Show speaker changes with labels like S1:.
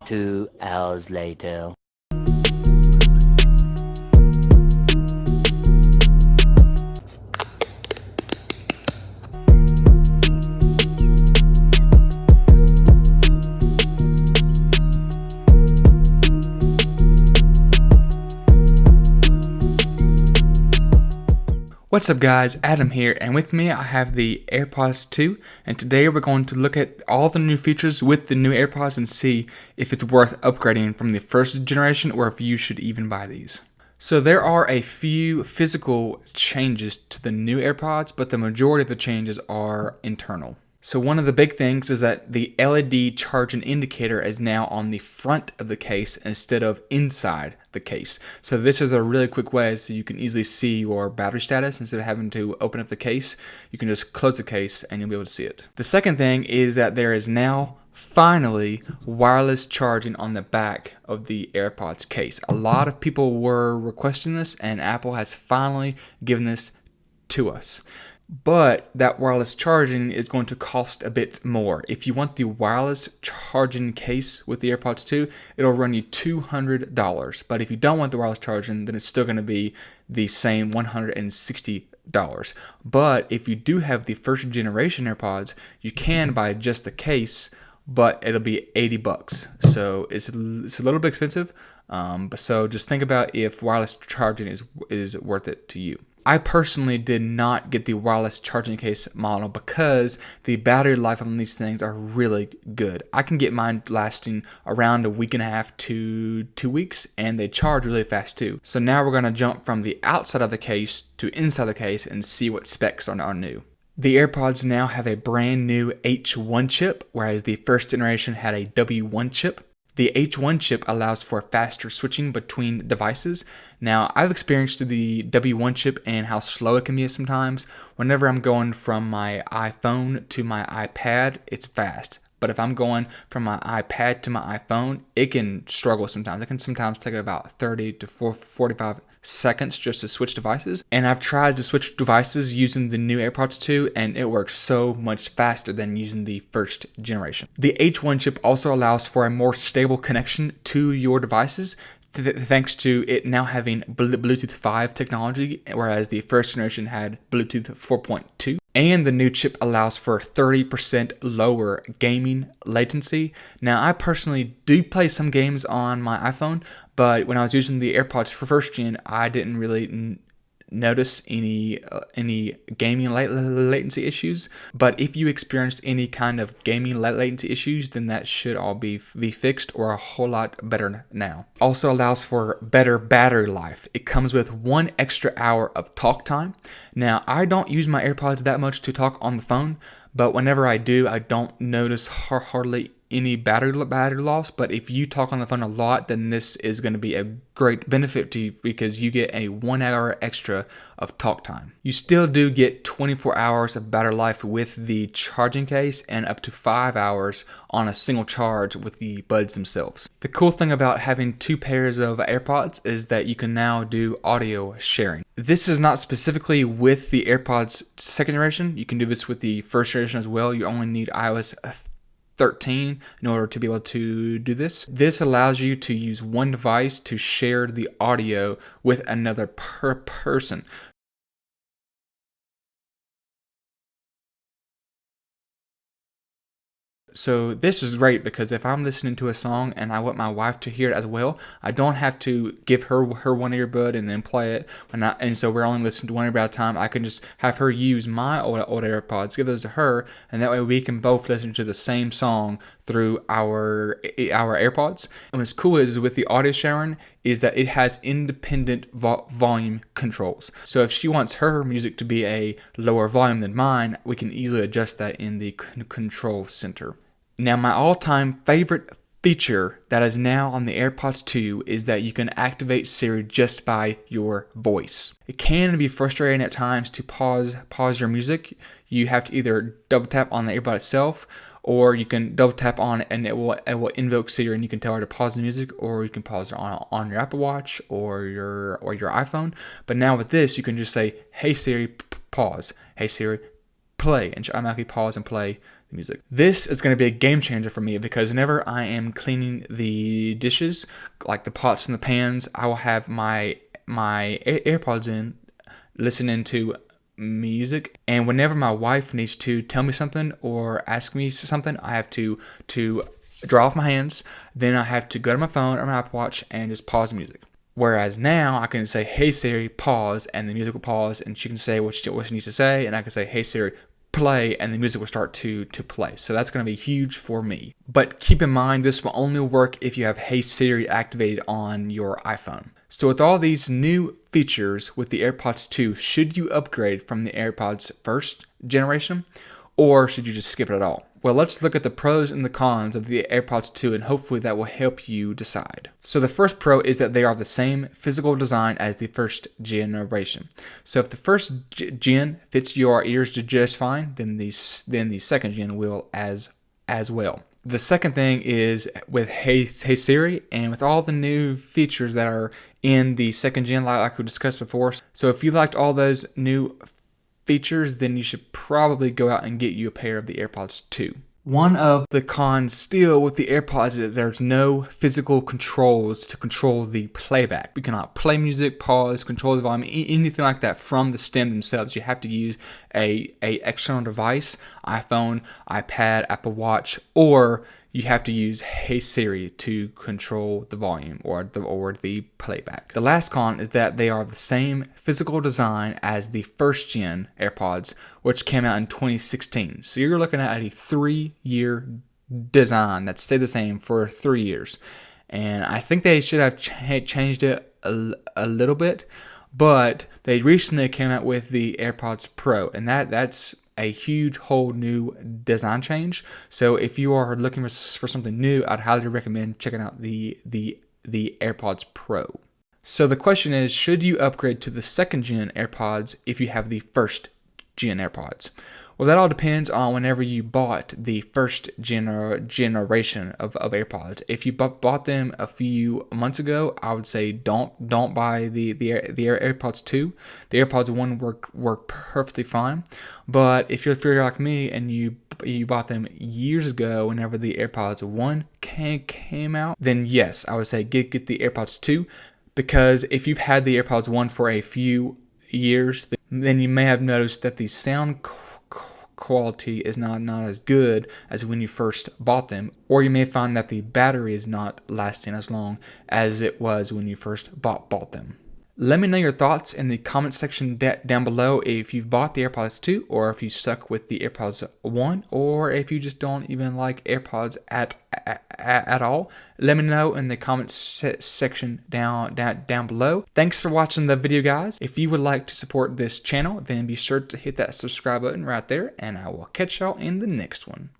S1: 2 hours later.
S2: What's up guys, Adam here, and with me I have the AirPods 2, and today we're going to look at all the new features with the new AirPods and see if it's worth upgrading from the first generation or if you should even buy these. So there are a few physical changes to the new AirPods, but the majority of the changes are internal. So one of the big things is that the LED charging indicator is now on the front of the case instead of inside the case. So this is a really quick way so you can easily see your battery status instead of having to open up the case. You can just close the case and you'll be able to see it. The second thing is that there is now finally wireless charging on the back of the AirPods case. A lot of people were requesting this, and Apple has finally given this to us. But that wireless charging is going to cost a bit more. If you want the wireless charging case with the AirPods 2, it'll run you $200. But if you don't want the wireless charging, then it's still going to be the same $160. But if you do have the first generation AirPods, you can buy just the case, but it'll be $80. So it's a little bit expensive. So just think about if wireless charging is worth it to you. I personally did not get the wireless charging case model because the battery life on these things are really good. I can get mine lasting around a week and a half to 2 weeks, and they charge really fast too. So now we're going to jump from the outside of the case to inside the case and see what specs are new. The AirPods now have a brand new H1 chip, whereas the first generation had a W1 chip. The H1 chip allows for faster switching between devices. Now, I've experienced the W1 chip and how slow it can be sometimes. Whenever I'm going from my iPhone to my iPad, it's fast. But if I'm going from my iPad to my iPhone, it can struggle sometimes. It can sometimes take about 30 to 45 seconds just to switch devices. And I've tried to switch devices using the new AirPods 2, and it works so much faster than using the first generation. The H1 chip also allows for a more stable connection to your devices, thanks to it now having Bluetooth 5 technology, whereas the first generation had Bluetooth 4.2. And the new chip allows for 30% lower gaming latency. Now, I personally do play some games on my iPhone, but when I was using the AirPods for first gen, I didn't really notice any gaming latency issues. But if you experienced any kind of gaming latency issues, then that should all be fixed or a whole lot better now. Also allows for better battery life. It comes with 1 extra hour of talk time. Now, I don't use my AirPods that much to talk on the phone, but whenever I do, I don't notice hardly any battery loss. But if you talk on the phone a lot, then this is going to be a great benefit to you because you get a 1 hour extra of talk time. You still do get 24 hours of battery life with the charging case and up to 5 hours on a single charge with the buds themselves. The cool thing about having 2 pairs of AirPods is that you can now do audio sharing. This is not specifically with the AirPods second generation. You can do this with the first generation as well. You only need iOS 13 in order to be able to do this. This allows you to use one device to share the audio with another person. So this is great because if I'm listening to a song and I want my wife to hear it as well, I don't have to give her one earbud and then play it. And so we're only listening to one earbud at a time. I can just have her use my old AirPods, give those to her, and that way we can both listen to the same song through our AirPods. And what's cool is with the audio sharing is that it has independent volume controls. So if she wants her music to be a lower volume than mine, we can easily adjust that in the control center. Now, my all-time favorite feature that is now on the AirPods 2 is that you can activate Siri just by your voice. It can be frustrating at times to pause your music. You have to either double tap on the earbud itself, or you can double tap on it and it will invoke Siri and you can tell her to pause the music, or you can pause it on your Apple Watch or your iPhone. But now with this, you can just say, "Hey Siri, pause. Hey Siri, play," and she automatically pause and play the music. This is going to be a game changer for me because whenever I am cleaning the dishes, like the pots and the pans, I will have my AirPods in, listening to music, and whenever my wife needs to tell me something or ask me something, I have to draw off my hands, then I have to go to my phone or my Apple Watch and just pause the music. Whereas now I can say, "Hey Siri, pause," and the music will pause, and she can say what she needs to say, and I can say, "Hey Siri, play," and the music will start to play. So that's going to be huge for me. But keep in mind, this will only work if you have Hey Siri activated on your iPhone. So with all these new features with the AirPods 2, should you upgrade from the AirPods first generation, or should you just skip it at all? Well, let's look at the pros and the cons of the AirPods 2, and hopefully that will help you decide. So the first pro is that they are the same physical design as the first generation. So if the first gen fits your ears just fine, then the second gen will as well. The second thing is with Hey Siri, and with all the new features that are in the second gen, like we discussed before. So if you liked all those new features, then you should probably go out and get you a pair of the AirPods 2. One of the cons still with the AirPods is there's no physical controls to control the playback. You cannot play music, pause, control the volume, anything like that from the stem themselves. You have to use a external device, iPhone, iPad, Apple Watch, or you have to use Hey Siri to control the volume or the playback. The last con is that they are the same physical design as the first gen AirPods, which came out in 2016. So you're looking at a 3-year design that stayed the same for 3 years. And I think they should have changed it a little bit, but they recently came out with the AirPods Pro, and that's a huge whole new design change. So if you are looking for something new, I'd highly recommend checking out the AirPods Pro. So the question is, should you upgrade to the second gen AirPods if you have the first gen AirPods? Well, that all depends on whenever you bought the first generation of AirPods. If you bought them a few months ago, I would say don't buy the AirPods 2. The AirPods 1 work perfectly fine. But if you're like me and you bought them years ago, whenever the AirPods 1 came out, then yes, I would say get the AirPods 2, because if you've had the AirPods 1 for a few years, then you may have noticed that the sound quality is not as good as when you first bought them, or you may find that the battery is not lasting as long as it was when you first bought them. Let me know your thoughts in the comment section down below if you've bought the AirPods 2, or if you stuck with the AirPods 1, or if you just don't even like AirPods at all. Let me know in the comments section down below. Thanks for watching the video, guys. If you would like to support this channel, then be sure to hit that subscribe button right there, and I will catch y'all in the next one.